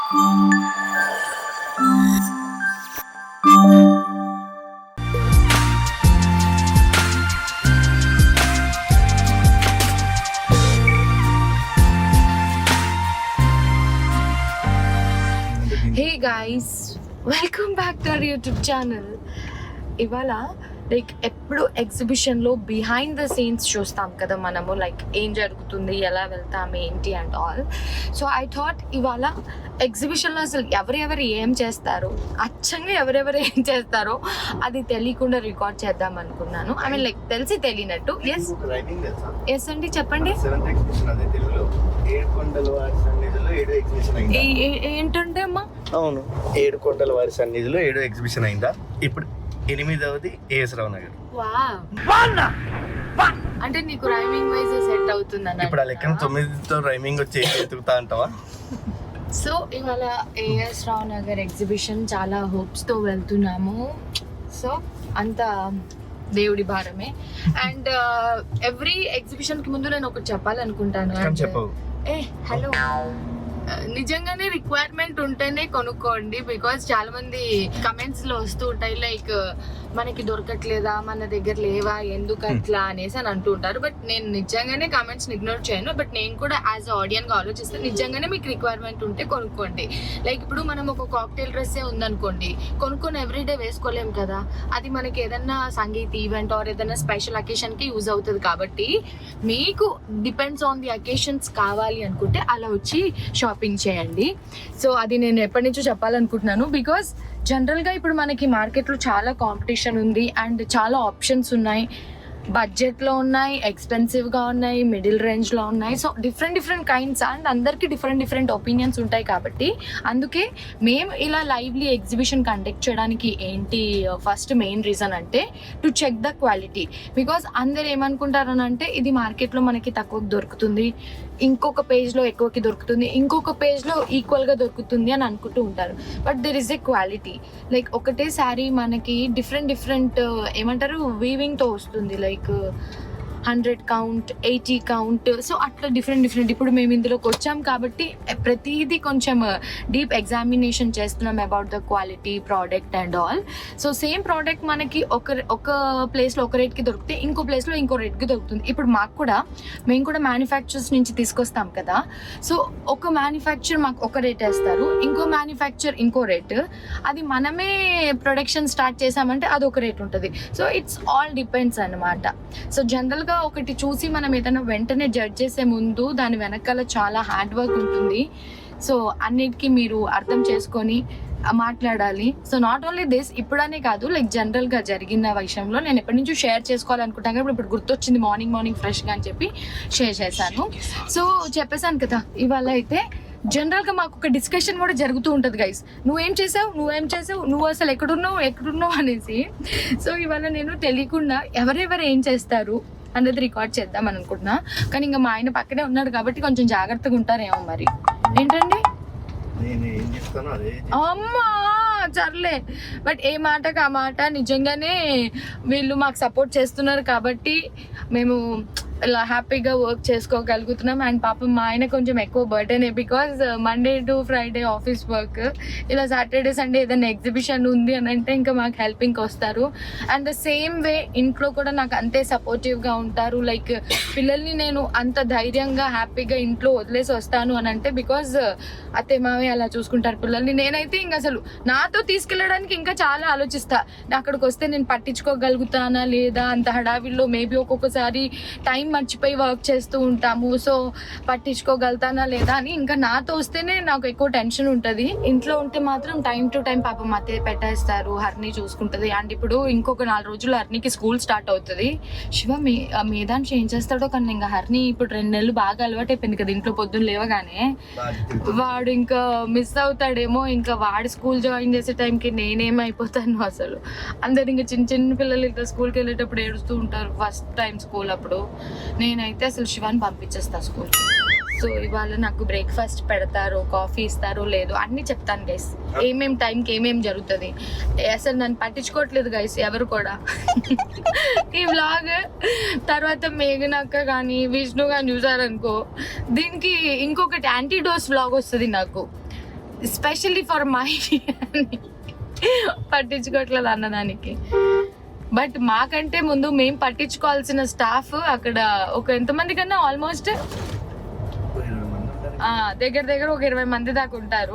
Hey guys, welcome back to our YouTube channel. ఇవాళ like ఎప్పుడు ఎగ్జిబిషన్లో బిహైండ్ ద సీన్స్ చూస్తాం కదా మనము, లైక్ ఏం జరుగుతుంది, ఎలా వెళ్తాం, ఏంటి and all. So I thought ఇవాళ ఎగ్జిబిషన్లో అసలు ఎవరెవరు ఏం చేస్తారు, అచ్చంగా ఎవరెవరు ఏం చేస్తారో అది తెలియకుండా రికార్డ్ చేద్దాం అనుకున్నాను. ఐ మీన్ లైక్ తెలిసి తెలియనట్టు. ఎస్ అండి, చెప్పండి. ఏంటంటే అమ్మా? అవును, 7 కొండల వారి సన్నిధిలో 7వ ఎగ్జిబిషన్ అయిందా. ఇప్పుడు 8వది ఏఎస్ రావు నగర్. అంటే నీకు రైమింగ్ వైజ్ సెట్ అవుతుంది. ఇప్పుడు ఆ లెక్కన 9తో రైమింగ్ వచ్చి ఎత్తుకుతా అంటావా? సో ఇవాళ ఏఎస్ రావు నగర్ ఎగ్జిబిషన్ చాలా హోప్స్తో వెళ్తున్నాము. సో అంత దేవుడి భారమే. అండ్ ఎవ్రీ ఎగ్జిబిషన్కి ముందు నేను ఒకటి చెప్పాలనుకుంటాను. చెప్పవు. హలో, నిజంగానే రిక్వైర్మెంట్ ఉంటేనే కొనుక్కోండి. బికాజ్ చాలా మంది కమెంట్స్ లో వస్తూ ఉంటాయి, లైక్ మనకి దొరకట్లేదా, మన దగ్గర లేవా, ఎందుకు అట్లా అనేసి అని అంటూ ఉంటారు. బట్ నేను నిజంగానే కమెంట్స్ ఇగ్నోర్ చేయను. బట్ నేను కూడా యాజ్ ఆడియన్ గా ఆలోచిస్తే నిజంగానే మీకు రిక్వైర్మెంట్ ఉంటే కొనుక్కోండి. లైక్ ఇప్పుడు మనం ఒక కాక్టైల్ డ్రెస్సే ఉందనుకోండి, కొనుక్కొని ఎవ్రీడే వేసుకోలేం కదా. అది మనకి ఏదన్నా సంగీత ఈవెంట్ ఆర్ ఏదైనా స్పెషల్ అకేషన్ కి యూజ్ అవుతుంది. కాబట్టి మీకు డిపెండ్స్ ఆన్ ది అకేషన్స్ కావాలి అనుకుంటే అలా వచ్చి షాపింగ్ చేయండి. సో అది నేను ఎప్పటి నుంచో చెప్పాలనుకుంటున్నాను. బికాజ్ జనరల్గా ఇప్పుడు మనకి మార్కెట్లో చాలా కాంపిటీషన్ ఉంది అండ్ చాలా ఆప్షన్స్ ఉన్నాయి. బడ్జెట్లో ఉన్నాయి, ఎక్స్పెన్సివ్గా ఉన్నాయి, మిడిల్ రేంజ్లో ఉన్నాయి. సో డిఫరెంట్ కైండ్స్ అండ్ అందరికీ డిఫరెంట్ ఒపీనియన్స్ ఉంటాయి. కాబట్టి అందుకే మేము ఇలా లైవ్లీ ఎగ్జిబిషన్ కండక్ట్ చేయడానికి ఏంటి ఫస్ట్ మెయిన్ రీజన్ అంటే to check the quality. Because అందరు ఏమనుకుంటారు అని అంటే ఇది మార్కెట్లో మనకి తక్కువకి దొరుకుతుంది, ఇంకొక పేజ్లో ఎక్కువకి దొరుకుతుంది, ఇంకొక పేజ్లో ఈక్వల్గా దొరుకుతుంది అని అనుకుంటూ ఉంటారు. But there is a quality. Like ఒకటే శారీ మనకి డిఫరెంట్ ఏమంటారు వీవింగ్తో వస్తుంది. Like 100 count, 80 count. సో అట్లా డిఫరెంట్. ఇప్పుడు మేము ఇందులోకి వచ్చాం కాబట్టి ప్రతిదీ కొంచెం డీప్ ఎగ్జామినేషన్ చేస్తున్నాం about the quality, product and all. So same product మనకి ఒక ప్లేస్లో ఒక రేట్కి దొరికితే ఇంకో ప్లేస్లో ఇంకో రేట్కి దొరుకుతుంది. ఇప్పుడు మేము కూడా మ్యానుఫ్యాక్చర్స్ నుంచి తీసుకొస్తాం కదా. సో ఒక మ్యానుఫ్యాక్చర్ మాకు ఒక రేట్ వేస్తారు, ఇంకో మ్యానుఫ్యాక్చర్ ఇంకో రేట్. అది మనమే ప్రొడక్షన్ స్టార్ట్ చేసామంటే అది ఒక రేట్ ఉంటుంది. సో ఇట్స్ ఆల్ డిపెండ్స్ అన్నమాట. సో జనరల్గా ఒకటి చూసి మనం ఏదైనా వెంటనే జడ్జ్ చేసే ముందు దాని వెనకాల చాలా హార్డ్ వర్క్ ఉంటుంది. సో అన్నిటికీ మీరు అర్థం చేసుకొని మాట్లాడాలి. సో నాట్ ఓన్లీ దిస్, ఇప్పుడనే కాదు, లైక్ జనరల్గా జరిగిన విషయంలో నేను ఎప్పటి నుంచో షేర్ చేసుకోవాలనుకుంటాను కానీ ఇప్పుడు గుర్తొచ్చింది మార్నింగ్ ఫ్రెష్గా అని చెప్పి షేర్ చేశాను. సో చెప్పేశాను కదా. ఇవాళ అయితే జనరల్గా మాకు ఒక డిస్కషన్ కూడా జరుగుతూ ఉంటుంది గైస్, నువ్వేం చేసావు, నువ్వు అసలు ఎక్కడున్నావు అనేసి. సో ఇవాళ నేను తెలియకుండా ఎవరెవరు ఏం చేస్తారు అనేది రికార్డ్ చేద్దాం అని అనుకుంటున్నా. కానీ ఇంకా మా ఆయన పక్కనే ఉన్నాడు కాబట్టి కొంచెం జాగ్రత్తగా ఉంటారేమో. మరి ఏంటండి అమ్మా, సర్లే. బట్ ఏ మాటకు ఆ మాట నిజంగానే వీళ్ళు మాకు సపోర్ట్ చేస్తున్నారు కాబట్టి మేము ఇలా హ్యాపీగా వర్క్ చేసుకోగలుగుతున్నాం. అండ్ పాపం మా ఆయన కొంచెం ఎక్కువ బర్డెనే, because Monday to Friday office work. ఇలా సాటర్డే సండే ఏదైనా ఎగ్జిబిషన్ ఉంది అని అంటే ఇంకా మాకు హెల్పింగ్కి వస్తారు. అండ్ ద సేమ్ వే ఇంట్లో కూడా నాకు అంతే సపోర్టివ్గా ఉంటారు. లైక్ పిల్లల్ని నేను అంత ధైర్యంగా హ్యాపీగా ఇంట్లో వదిలేసి వస్తాను అని అంటే బికాజ్ అత్తే మావే అలా చూసుకుంటారు పిల్లల్ని. నేనైతే ఇంకా అసలు నాతో తీసుకెళ్ళడానికి ఇంకా చాలా ఆలోచిస్తా. అక్కడికి వస్తే నేను పట్టించుకోగలుగుతానా లేదా, అంత హడావిల్లో మేబీ ఒక్కొక్కసారి టైం మర్చిపోయి వర్క్ చేస్తూ ఉంటాము. సో పట్టించుకోగలుగుతానా లేదా అని ఇంకా నాతో వస్తేనే నాకు ఎక్కువ టెన్షన్ ఉంటుంది. ఇంట్లో ఉంటే మాత్రం టైం టు టైం పాపం అత్తయ్య పెట్టేస్తారు, హర్ని చూసుకుంటుంది. అండ్ ఇప్పుడు ఇంకొక 4 రోజులు హర్నికి స్కూల్ స్టార్ట్ అవుతుంది. శివ మేదాంశ ఏం చేస్తాడో కానీ ఇంకా హర్ని ఇప్పుడు 2 నెలలు బాగా అలవాటు అయిపోయింది కదా ఇంట్లో పొద్దున్న లేవగానే. వాడు ఇంకా మిస్ అవుతాడేమో. ఇంకా వాడు స్కూల్ జాయిన్ చేసే టైంకి నేనేమైపోతాను అసలు. అందరు ఇంకా చిన్న పిల్లలు ఇంకా స్కూల్కి వెళ్ళేటప్పుడు ఏడుస్తూ ఉంటారు ఫస్ట్ టైం స్కూల్ అప్పుడు. నేనైతే అసలు శివాని పంపించేస్తా స్కూల్కి. సో ఇవాళ నాకు బ్రేక్ఫాస్ట్ పెడతారో, కాఫీ ఇస్తారో లేదో అన్నీ చెప్తాను గైస్. ఏమేమి టైంకి ఏమేమి జరుగుతుంది. అసలు నన్ను పట్టించుకోవట్లేదు గైస్ ఎవరు కూడా. ఈ వ్లాగ్ తర్వాత మేఘనక్క కానీ విష్ణు కానీ చూసారనుకో, దీనికి ఇంకొకటి యాంటీడోస్ వ్లాగ్ వస్తుంది నాకు. స్పెషల్లీ ఫర్ మై పట్టించుకోవట్లేదు అన్నదానికి. బట్ మాకంటే ముందు మేము పట్టించుకోవాల్సిన స్టాఫ్ అక్కడ ఒక ఎంతమంది కన్నా ఆల్మోస్ట్ దగ్గర ఒక 20 మంది దాకా ఉంటారు.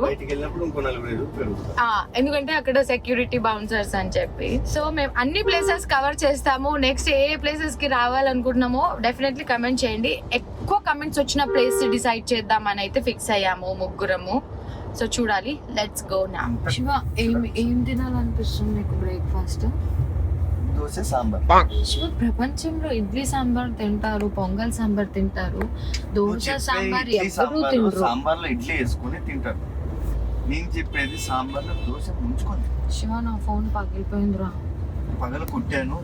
ఎందుకంటే అక్కడ సెక్యూరిటీ బౌన్సర్స్ అని చెప్పి. సో మేము అన్ని ప్లేసెస్ కవర్ చేస్తాము. నెక్స్ట్ ఏ ప్లేసెస్ కి రావాలనుకుంటున్నామో డెఫినెట్లీ కమెంట్ చేయండి. ఎక్కువ కమెంట్స్ వచ్చిన ప్లేస్ డిసైడ్ చేద్దామని అయితే ఫిక్స్ అయ్యాము ముగ్గురము. సో చూడాలి, లెట్స్ గో నా. శివ, ఏం తినాలనిపిస్తుంది మీకు బ్రేక్ఫాస్ట్? దోశ సాంబార్. శివ, ప్రపంచంలో ఇడ్లీ సాంబార్ తింటారు, పొంగల్ సాంబార్ తింటారు, దోశ సాంబార్ ఎప్పుడు తింటారు. సాంబార్ లో ఇడ్లీ వేసుకొని తింటారు. నేను చెప్పేది సాంబార్ లో దోశ ముంచుకొని. శివ, నా ఫోన్ పగిలిపోయిందిరా. పగల కొట్టాను.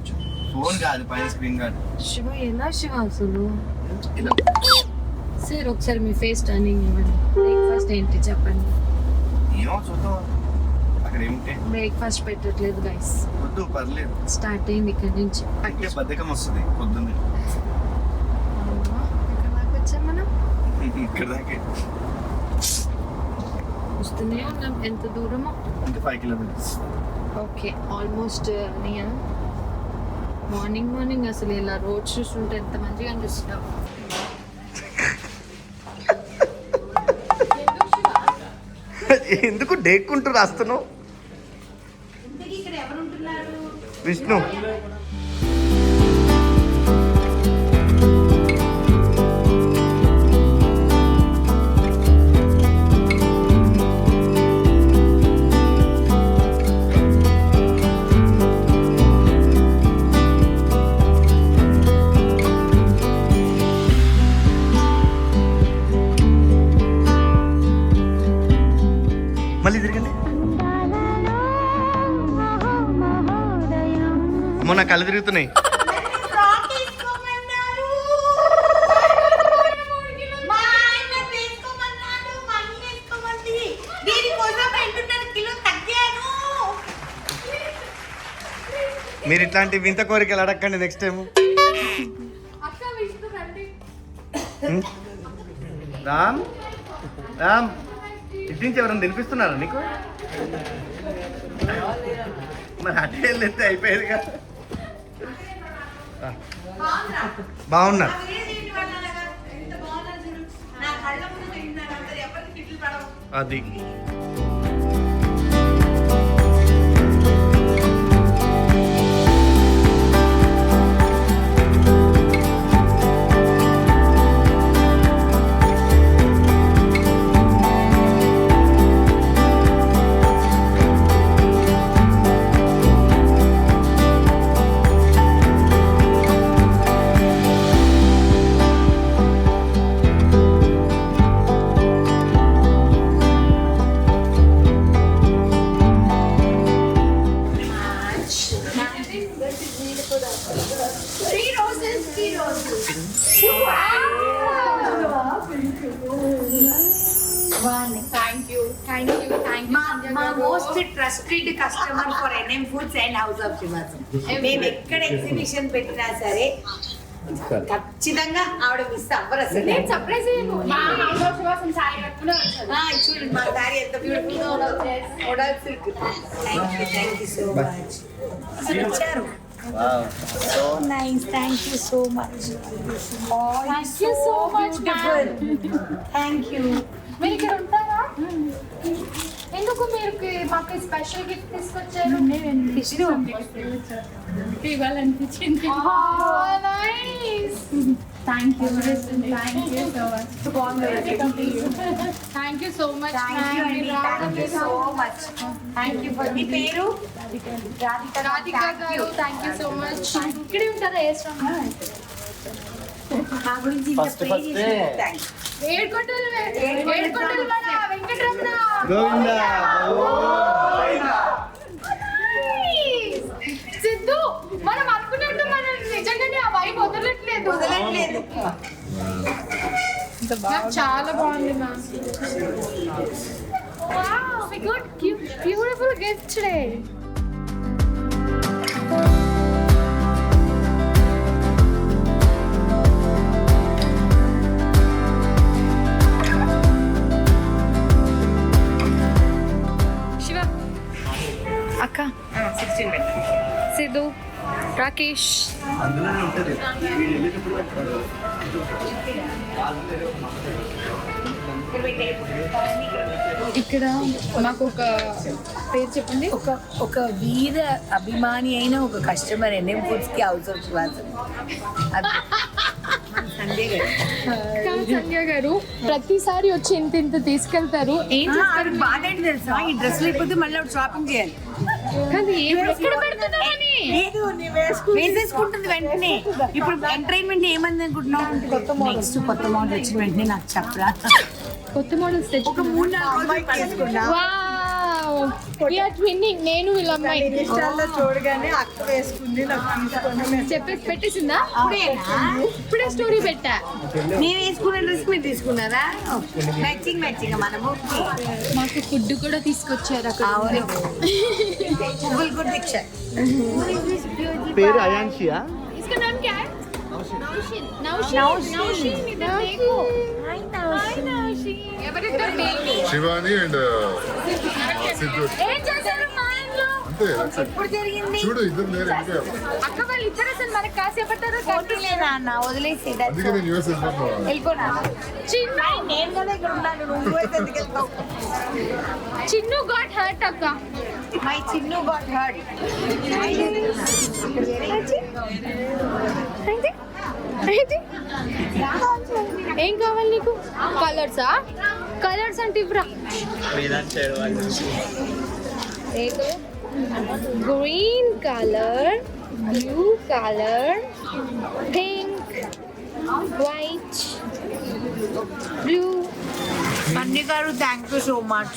ఫోన్ కాదు, పైన స్క్రీన్ కాదు. శివ, ఎలా శివ అసలు? సరే ఒకసారి మీ ఫేస్ టర్నింగ్ ఇవ్వండి. బ్రేక్ఫాస్ట్ ఏంటి చెప్పండి. ఏమో చూద్దాం అక్కడ ఏమిటి. బ్రేక్ఫాస్ట్ పెట్టట్లేదు గైస్. వద్దు, పర్లేదు. స్టార్ట్ అయింది ఇక్కడ నుంచి. అంటే బద్ధకం వస్తుంది పొద్దున్నే. ఇక్కడ దాకా వచ్చాం మనం. ఇక్కడ దాకే వస్తూనే ఉన్నాం. ఎంత దూరమో అంటే 5 kilometres. Okay, almost near. Morning అసలు ఇలా రోడ్ చూస్తుంటే ఎంత మంచిగా అనిపిస్తున్నావు. ఎందుకు డేక్కుంటూ రాస్తున్నావు? విష్ణు మళ్ళీ తిరగండి. మొన్న కళ్ళు తిరుగుతున్నాయి. మీరు ఇట్లాంటి వింత కోరికలు అడగండి నెక్స్ట్ టైం. రామ్ రామ్, ఇటు నుంచి ఎవరైనా తినిపిస్తున్నారా నీకు? మరి అటే వెళ్తే అయిపోయేది కదా. బాగున్నా. అది మా most trusted customer for NM foods and house of శివాసం. మేము ఎక్కడ ఎగ్జిబిషన్ పెట్టినా సరే ఖచ్చితంగా ఆవిడ మిస్ అవ్వరు అసలు. చూడండి మా సారీ ఎంత బ్యూటిఫుల్ గా ఉందో. Model silk. Thank you so much. అసలు ఇచ్చారు. So nice, thank you so much. Oh, thank you so much, beautiful. Thank you. మీరు ఇక్కడ ఉంటారా? ఎందుకు మీరు మాకు స్పెషల్ గిఫ్ట్ తీసుకొచ్చారు? విష్ణు ఇవ్వాలనిపించింది. Thank you so much. Thank you so much. Thank you so much. Thank you for మీ పేరు Radhika garu. Thank you so much. ఇక్కడే ఉంటారా? మా గురించి ఏడుకొండలు వెంకటరమణ సిద్ధు. మనం అనుకున్నట్టు మనం నిజంగానే ఆ వైబ్ వదలట్లేదు. నాకు చాలా బాగుంది ma'am. Wow, we got beautiful gift today. అక్క 16 పెట్టండి. సిద్ధు, రాకేష్, అందులోనే ఉంటుంది వీళ్ళు వెళ్ళేటప్పుడు ఇక్కడ మాకు ఒక పేరు చెప్పండి. ఒక వీర అభిమాని అయిన ఒక కస్టమర్ ఎన్ఎం ఫుడ్స్ కి హౌస్ ఆఫ్ శ్వాస సంధ్య గారు ప్రతిసారి వచ్చి ఇంత ఇంత తీసుకెళ్తారు. ఏం చేస్తారు? బాధ ఏంటి తెలుసా, ఈ డ్రెస్ లేకపోతే మళ్ళీ షాపింగ్ చేయాలి. కానీ ఎక్కడ పెడుతున్నారని వేసేసుకుంటుంది వెంటనే. ఇప్పుడు ఎంటర్టైన్మెంట్ ఏమంది అనుకుంటున్నావు? నెక్స్ట్ కొత్త మోడల్ వచ్చిన వెంటనే నాకు చెప్పరా. కొత్త మోడల్స్ తెచ్చు. ఒక 3-4 రోజులు ట్విన్నింగ్. నేను వీళ్ళ అమ్మాయి చూడగానే అక్క వేసుకుంది, నాకు తీసుకొని చెప్పేసి పెట్టేసిందా? ఇప్పుడే స్టోరీ పెట్టా. నేను వేసుకున్న డ్రెస్ మీరు తీసుకున్నారా? మ్యాచింగ్ మనము మాకు ఫుడ్ కూడా తీసుకొచ్చారు అక్కడ. పువ్వులు కూడా తెచ్చారు. పేరు అయాన్షియా? इसका नाम क्या है? नौशीन इधर देखो. हाय नौशीन. ఎవరిద్దరు మేలు? శివాని అండ్ సిద్ధు ఏం చేశారు మా ఇంట్లో? అంతే that's it. ఇప్పుడు జరిగింది చూడు ఇద్దరు లేరు ఇంకా అక్క వాళ్ళు ఇద్దరు అసలు మనకి కాసేపట్టారో పోటీలేనా అన్న, వదిలేసి అందుకే నేను యూఎస్ వెళ్ళిపోతున్నా వెళ్ళిపోనా. చిన్ను నేను కదా ఇక్కడ ఉన్నాను, నువ్వు అయితే ఎందుకు వెళ్తావు? చిన్ను గాట్ హర్ట్ అక్క. My Chinnu got hurt. ఏం కావాలి నీకు? కలర్స్ అంటే ఇవ్వరా. Green colour, blue colour, pink, white, blue. అన్ని గారు thank you so much.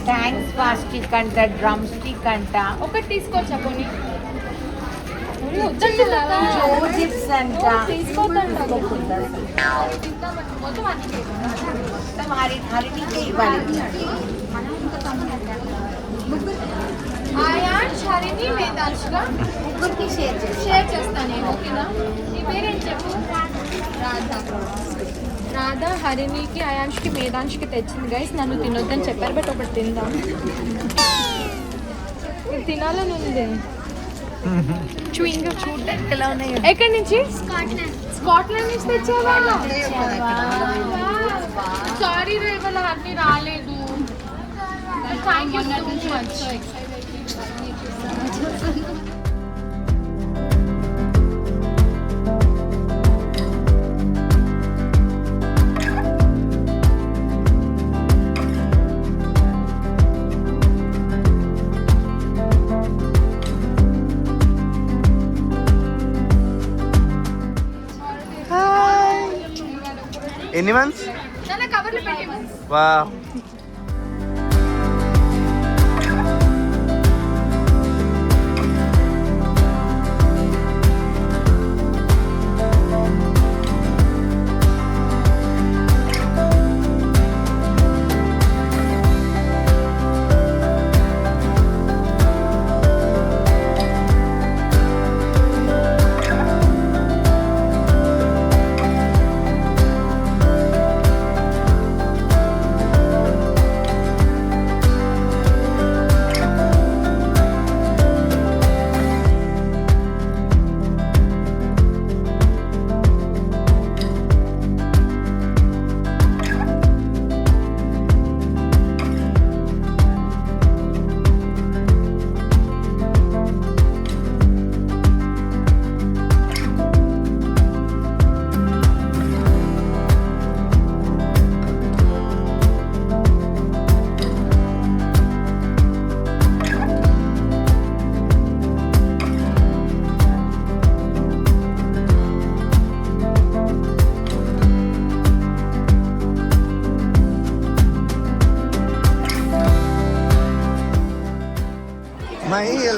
Thanks for stick అంట, డ్రమ్ స్టిక్ అంట, ఒకటి తీసుకోవచ్చా పోనీ? చిప్స్ అంట. హరిణికే ఇవ్వాలి. ఆయాన్, హరిణి, వేదాంశిక ముగ్గురికి షేర్ చేస్తాను నేను. ఓకేనా? నీ పేరేంటి చెప్పు. రాధా హరిణికి, ఆయాన్ష్కి, వేదాంశికి తెచ్చింది గైస్. నన్ను తినొద్దని చెప్పారు, బట్ ఒకటి తిందాం. ఇది తినాలని ఉంది. చూడడానికి ఎలా ఉన్నాయి? ఎక్కడి నుంచి? స్కాట్లాండ్ నుంచి తెచ్చావా? సారీ రే, ఇవాళ అన్ని రాలేదు. Thank you so much. ఎన్ని మంత్స్? చాలా కవర్లు పెట్టి. వా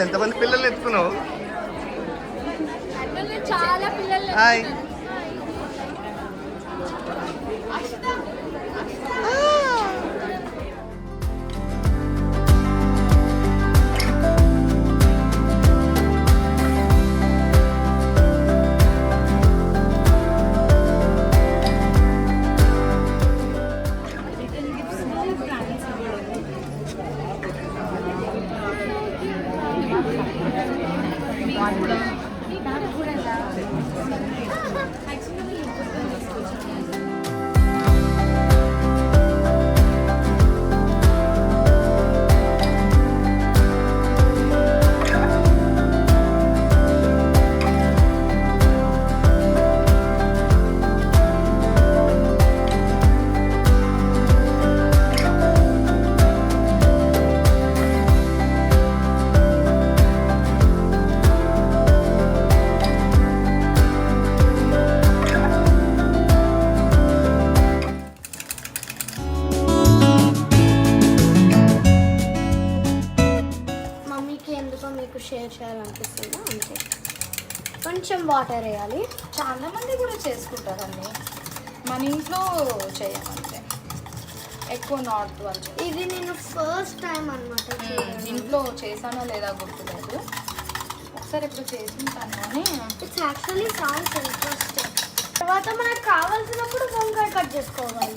ఎంతమంది పిల్లలు ఎత్తుకున్నావు? చాలా పిల్లలు. హాయ్. మమ్మీకి ఎందుకో మీకు షేర్ చేయాలనిపిస్తుందా అంతే. కొంచెం వాటర్ వేయాలి. చాలా మంది కూడా చేసుకుంటారండి, మన ఇంట్లో చేయమంటే ఎక్కువ నార్త్ వాళ్ళు ఇది నేను ఫస్ట్ టైం అనమాట. ఇంట్లో చేశానో లేదా గుర్తులేదు, ఒకసారి ఎప్పుడు చేసింటాను కానీ ఇట్స్ యాక్చువల్లీ సౌండ్స్ ఇంట్రెస్టింగ్. తర్వాత మనకు కావాల్సినప్పుడు వంకాయ కట్ చేసుకోవాలి.